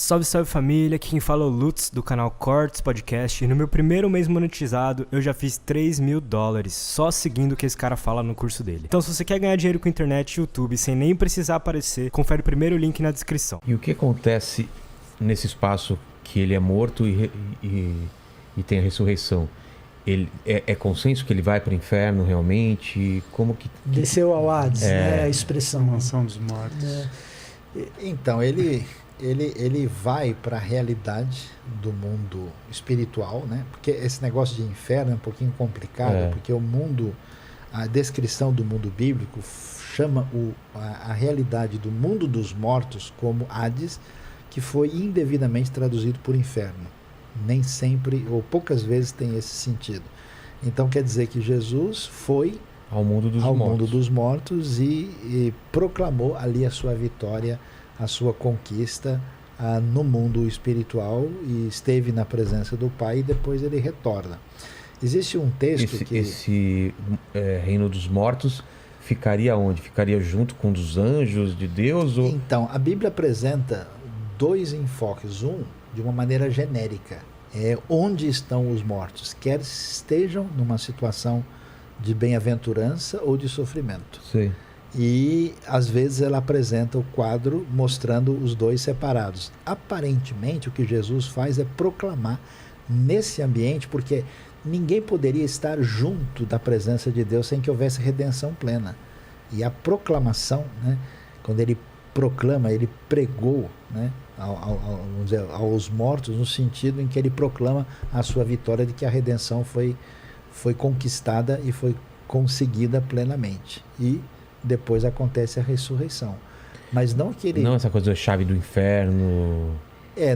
Salve, salve família, aqui quem fala é o Lutz do canal Cortes Podcast e no meu primeiro mês monetizado eu já fiz $3.000 só seguindo o que esse cara fala no curso dele. Então se você quer ganhar dinheiro com internet e YouTube sem nem precisar aparecer, confere o primeiro link na descrição. E o que acontece nesse espaço que ele é morto e tem a ressurreição? Ele é consenso que ele vai para o inferno realmente? Como que... Desceu ao Hades, né? A expressão. Mansão dos mortos. Então, ele vai para a realidade do mundo espiritual, né? Porque esse negócio de inferno é um pouquinho complicado, porque o mundo, a descrição do mundo bíblico chama a realidade do mundo dos mortos como Hades, que foi indevidamente traduzido por inferno. Nem sempre, ou poucas vezes, tem esse sentido. Então quer dizer que Jesus foi ao mundo dos mortos e proclamou ali a sua vitória, a sua conquista no mundo espiritual, e esteve na presença do Pai, e depois ele retorna. Existe um texto Esse reino dos mortos ficaria onde? Ficaria junto com os anjos de Deus? Ou... Então, a Bíblia apresenta dois enfoques. Um, de uma maneira genérica, onde estão os mortos, quer estejam numa situação de bem-aventurança ou de sofrimento. Sim. E às vezes ela apresenta o quadro mostrando os dois separados. Aparentemente o que Jesus faz é proclamar nesse ambiente, porque ninguém poderia estar junto da presença de Deus sem que houvesse redenção plena. E a proclamação, né, quando ele proclama, ele pregou, né, aos mortos, no sentido em que ele proclama a sua vitória de que a redenção foi conquistada e foi conseguida plenamente. E depois acontece a ressurreição. Mas não que ele... Não essa coisa da chave do inferno...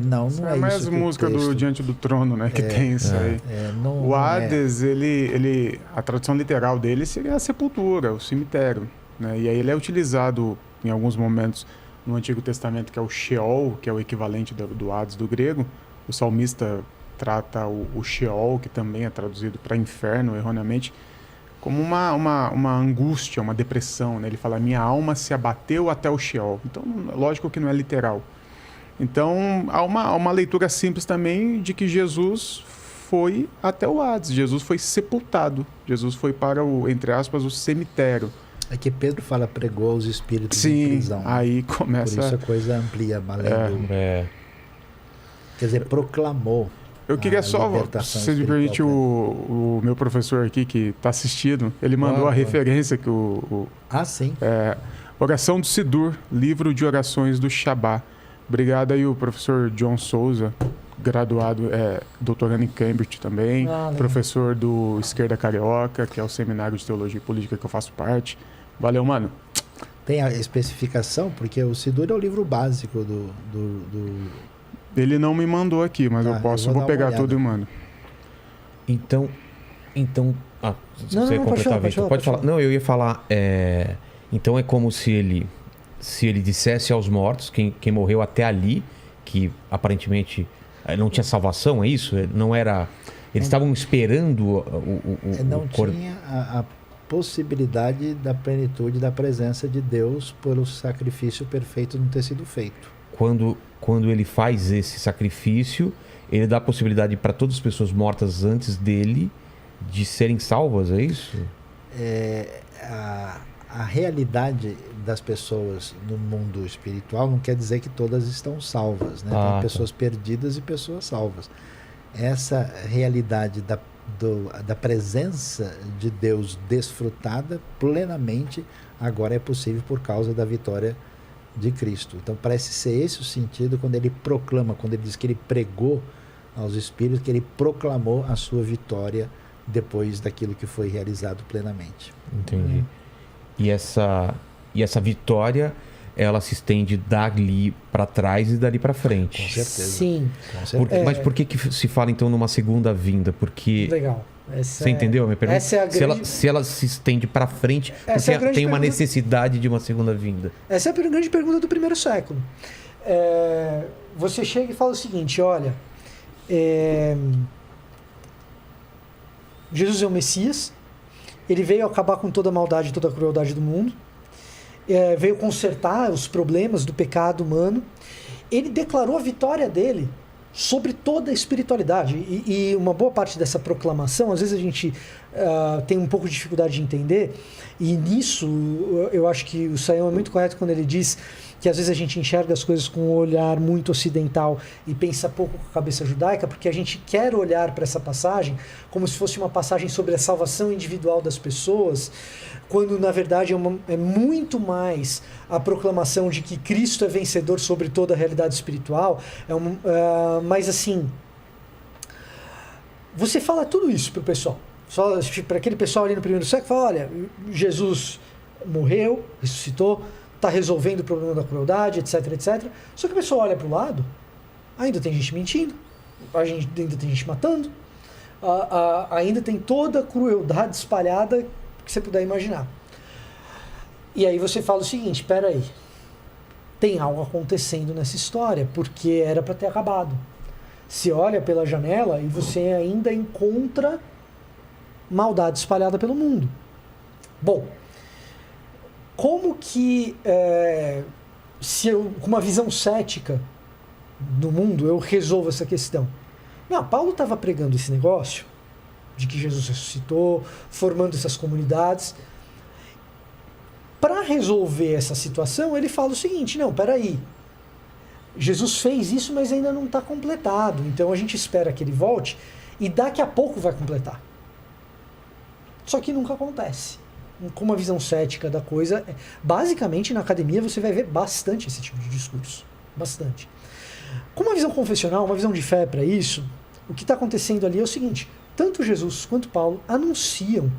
não é mais isso. É mais música do Diante do Trono, né? Que tem isso aí. O Hades, a tradução literal dele seria a sepultura, o cemitério, né? E aí ele é utilizado em alguns momentos no Antigo Testamento, que é o Sheol, que é o equivalente do Hades do grego. O salmista trata o Sheol, que também é traduzido para inferno, erroneamente, como uma angústia, uma depressão, né? Ele fala, minha alma se abateu até o Sheol. Então, lógico que não é literal. Então, há uma leitura simples também de que Jesus foi até o Hades. Jesus foi sepultado. Jesus foi para entre aspas, o cemitério. É que Pedro fala, pregou aos espíritos em prisão. Sim, aí começa... Por isso a coisa amplia, além Quer dizer, proclamou. Eu queria só, se me permite, o meu professor aqui que está assistindo, ele mandou a referência que sim. Oração do Sidur, livro de orações do Shabá. Obrigado aí o professor John Souza, graduado, doutorando em Cambridge também, professor do Esquerda Carioca, que é o seminário de Teologia e Política que eu faço parte. Valeu, mano. Tem a especificação, porque o Sidur é o livro básico do... Ele não me mandou aqui, mas vou pegar tudo e mando. Então se você completar, Victor, pode falar. Não, eu ia falar, então é como se ele dissesse aos mortos, quem morreu até ali, que aparentemente não tinha salvação, é isso? Não era... Eles estavam esperando não tinha a possibilidade da plenitude da presença de Deus pelo sacrifício perfeito não ter sido feito. Quando ele faz esse sacrifício, ele dá a possibilidade para todas as pessoas mortas antes dele de serem salvas, é isso? A realidade das pessoas no mundo espiritual não quer dizer que todas estão salvas, né? Tem pessoas perdidas e pessoas salvas. Essa realidade da presença de Deus desfrutada plenamente agora é possível por causa da vitória de Cristo. Então parece ser esse o sentido quando ele proclama, quando ele diz que ele pregou aos espíritos, que ele proclamou a sua vitória depois daquilo que foi realizado plenamente. Entendi. E essa vitória, ela se estende dali para trás e dali para frente. Com certeza. Sim. Com certeza. Mas por que se fala então numa segunda vinda? Porque... Legal. Você entendeu a minha pergunta? Essa é a grande... se ela se estende para frente, porque tem uma necessidade de uma segunda vinda. Essa é a grande pergunta do primeiro século. Você chega e fala o seguinte, olha, Jesus é o Messias, ele veio acabar com toda a maldade e toda a crueldade do mundo, veio consertar os problemas do pecado humano, ele declarou a vitória dele sobre toda a espiritualidade. E uma boa parte dessa proclamação, às vezes a gente tem um pouco de dificuldade de entender, e nisso eu acho que o Sayão é muito correto quando ele diz que às vezes a gente enxerga as coisas com um olhar muito ocidental e pensa pouco com a cabeça judaica, porque a gente quer olhar para essa passagem como se fosse uma passagem sobre a salvação individual das pessoas, quando na verdade é muito mais a proclamação de que Cristo é vencedor sobre toda a realidade espiritual. Mas assim, você fala tudo isso para o pessoal, para aquele pessoal ali no primeiro século, fala, olha, Jesus morreu, ressuscitou, está resolvendo o problema da crueldade, etc, etc. Só que a pessoa olha para o lado, ainda tem gente mentindo, ainda tem gente matando, ainda tem toda a crueldade espalhada que você puder imaginar. E aí você fala o seguinte, espera aí, tem algo acontecendo nessa história, porque era para ter acabado. Você olha pela janela e você ainda encontra maldade espalhada pelo mundo. Bom, como que, se eu, com uma visão cética do mundo, eu resolvo essa questão? Não, Paulo estava pregando esse negócio de que Jesus ressuscitou, formando essas comunidades. Para resolver essa situação, ele fala o seguinte, não, peraí, Jesus fez isso, mas ainda não está completado, então a gente espera que ele volte e daqui a pouco vai completar. Só que nunca acontece. Com uma visão cética da coisa, basicamente na academia você vai ver bastante esse tipo de discurso, bastante. Com uma visão confessional, uma visão de fé para isso, o que está acontecendo ali é o seguinte, tanto Jesus quanto Paulo anunciam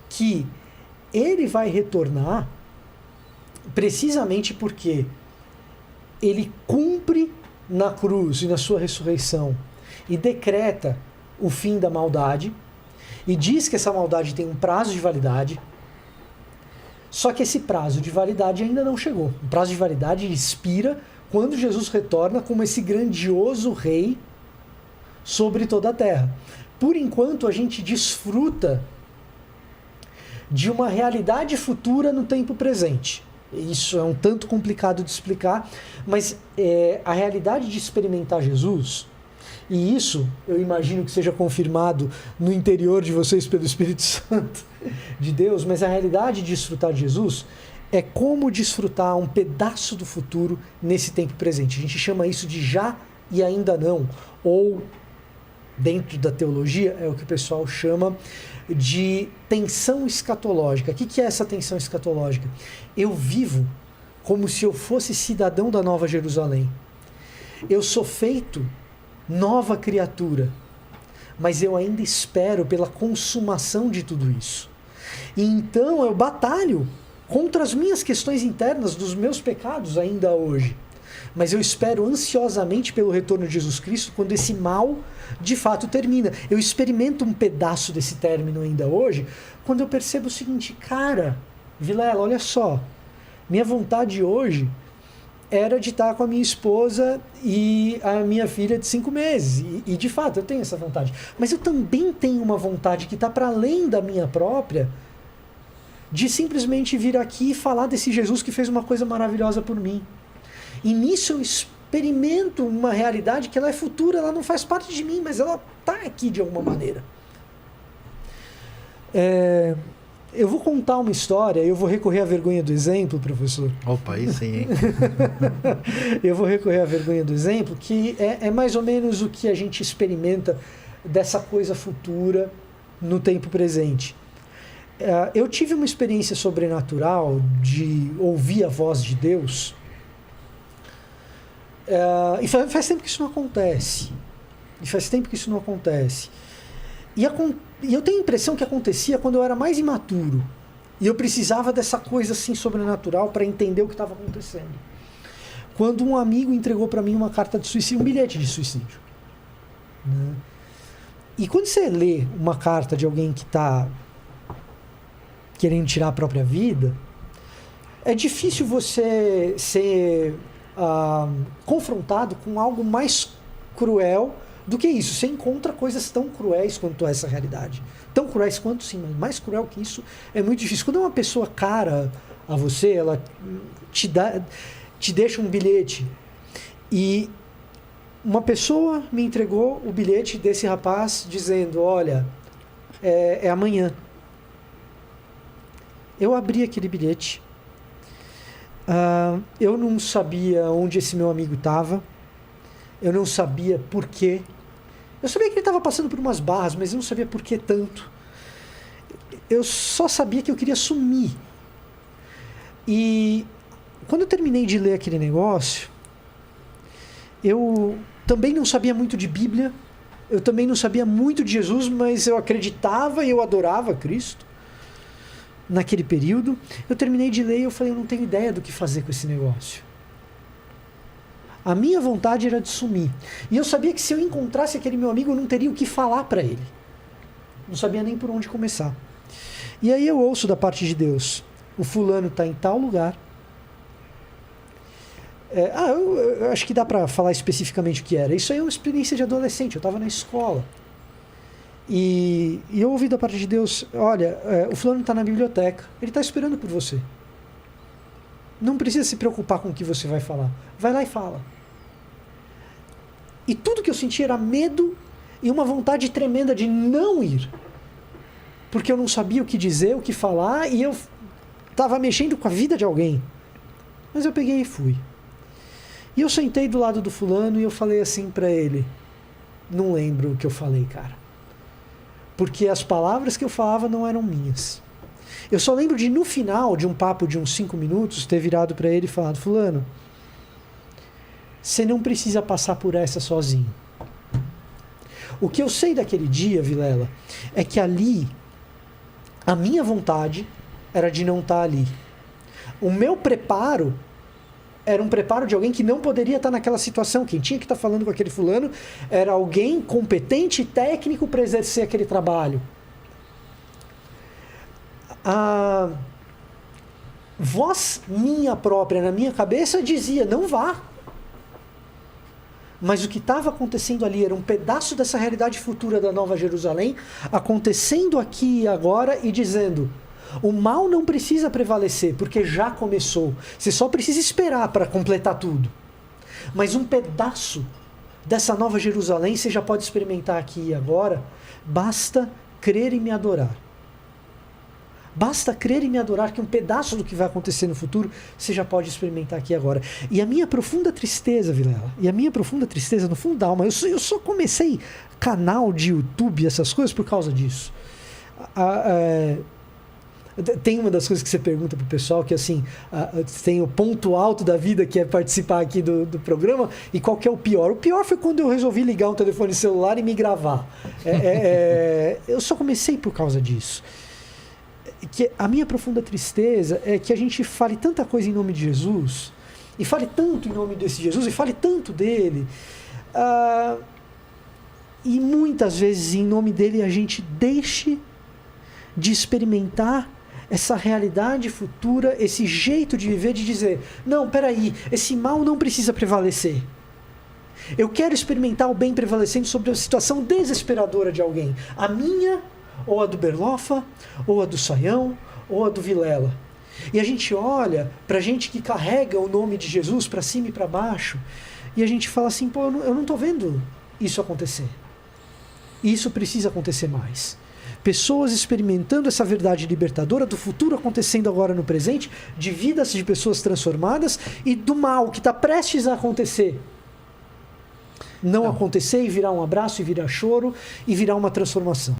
que ele vai retornar precisamente porque ele cumpre na cruz e na sua ressurreição e decreta o fim da maldade e diz que essa maldade tem um prazo de validade. Só que esse prazo de validade ainda não chegou. O prazo de validade expira quando Jesus retorna como esse grandioso rei sobre toda a terra. Por enquanto, a gente desfruta de uma realidade futura no tempo presente. Isso é um tanto complicado de explicar, mas a realidade de experimentar Jesus, e isso eu imagino que seja confirmado no interior de vocês pelo Espírito Santo de Deus, mas a realidade de desfrutar de Jesus é como desfrutar um pedaço do futuro nesse tempo presente. A gente chama isso de já e ainda não, ou dentro da teologia é o que o pessoal chama de tensão escatológica. O que é essa tensão escatológica? Eu vivo como se eu fosse cidadão da Nova Jerusalém. Eu sou feito nova criatura, mas eu ainda espero pela consumação de tudo isso. E então eu batalho contra as minhas questões internas dos meus pecados ainda hoje. Mas eu espero ansiosamente pelo retorno de Jesus Cristo quando esse mal de fato termina. Eu experimento um pedaço desse término ainda hoje, quando eu percebo o seguinte, cara, Vilela, olha só, minha vontade hoje era de estar com a minha esposa e a minha filha de 5 meses. E de fato eu tenho essa vontade. Mas eu também tenho uma vontade que está para além da minha própria, de simplesmente vir aqui e falar desse Jesus que fez uma coisa maravilhosa por mim. E nisso eu experimento uma realidade que ela é futura, ela não faz parte de mim, mas ela está aqui de alguma maneira. Eu vou contar uma história, eu vou recorrer à vergonha do exemplo, professor. Opa, aí sim, hein? Eu vou recorrer à vergonha do exemplo, que é mais ou menos o que a gente experimenta dessa coisa futura no tempo presente. Eu tive uma experiência sobrenatural de ouvir a voz de Deus, e faz tempo que isso não acontece. E eu tenho a impressão que acontecia quando eu era mais imaturo. E eu precisava dessa coisa assim sobrenatural para entender o que estava acontecendo. Quando um amigo entregou para mim uma carta de suicídio, um bilhete de suicídio. Né? E quando você lê uma carta de alguém que está querendo tirar a própria vida, é difícil você ser confrontado com algo mais cruel do que isso. Você encontra coisas tão cruéis quanto essa realidade. Tão cruéis quanto, sim, mas mais cruel que isso é muito difícil. Quando uma pessoa cara a você, ela te deixa um bilhete E uma pessoa me entregou o bilhete desse rapaz dizendo, olha, é amanhã. Eu abri aquele bilhete. Eu não sabia onde esse meu amigo estava. Eu não sabia por quê. Eu sabia que ele estava passando por umas barras, mas eu não sabia por que tanto. Eu só sabia que eu queria sumir. E quando eu terminei de ler aquele negócio, eu também não sabia muito de Bíblia, eu também não sabia muito de Jesus, mas eu acreditava e eu adorava Cristo naquele período. Eu terminei de ler e eu falei, eu não tenho ideia do que fazer com esse negócio. A minha vontade era de sumir. E eu sabia que se eu encontrasse aquele meu amigo, eu não teria o que falar para ele. Não sabia nem por onde começar. E aí eu ouço da parte de Deus, o fulano está em tal lugar. Eu acho que dá para falar especificamente o que era. Isso aí é uma experiência de adolescente, eu estava na escola. E eu ouvi da parte de Deus, olha, o fulano está na biblioteca, ele está esperando por você. Não precisa se preocupar com o que você vai falar. Vai lá e fala. E tudo que eu senti era medo e uma vontade tremenda de não ir. Porque eu não sabia o que dizer, o que falar, e eu estava mexendo com a vida de alguém. Mas eu peguei e fui. E eu sentei do lado do fulano e eu falei assim para ele, não lembro o que eu falei, cara. Porque as palavras que eu falava não eram minhas. Eu só lembro de, no final de um papo de uns 5 minutos, ter virado para ele e falado, fulano, você não precisa passar por essa sozinho. O que eu sei daquele dia, Vilela, é que ali, a minha vontade era de não estar ali. O meu preparo era um preparo de alguém que não poderia estar naquela situação. Quem tinha que estar falando com aquele fulano era alguém competente e técnico para exercer aquele trabalho. A voz minha própria na minha cabeça dizia, não vá. Mas o que estava acontecendo ali era um pedaço dessa realidade futura da Nova Jerusalém acontecendo aqui e agora e dizendo, o mal não precisa prevalecer, porque já começou. Você só precisa esperar para completar tudo. Mas um pedaço dessa Nova Jerusalém você já pode experimentar aqui e agora. Basta crer e me adorar. Basta crer e me adorar que um pedaço do que vai acontecer no futuro você já pode experimentar aqui agora. E a minha profunda tristeza, Vilela, e a minha profunda tristeza no fundo da alma, eu só comecei canal de YouTube, essas coisas, por causa disso. Tem uma das coisas que você pergunta pro pessoal, que assim, tem o ponto alto da vida, que é participar aqui do programa, e qual que é o pior? O pior foi quando eu resolvi ligar um telefone celular e me gravar. Eu só comecei por causa disso. Que a minha profunda tristeza é que a gente fale tanta coisa em nome de Jesus, e fale tanto em nome desse Jesus, e fale tanto dele, e muitas vezes em nome dele a gente deixe de experimentar essa realidade futura, esse jeito de viver, de dizer, não, peraí, esse mal não precisa prevalecer. Eu quero experimentar o bem prevalecendo sobre a situação desesperadora de alguém. A minha, ou a do Berloffa, ou a do Saião, ou a do Vilela. E a gente olha pra gente que carrega o nome de Jesus para cima e para baixo, e a gente fala assim, pô, eu não tô vendo isso acontecer. Isso precisa acontecer mais. Pessoas experimentando essa verdade libertadora do futuro acontecendo agora no presente, de vidas de pessoas transformadas e do mal que está prestes a acontecer. Não acontecer e virar um abraço e virar choro e virar uma transformação.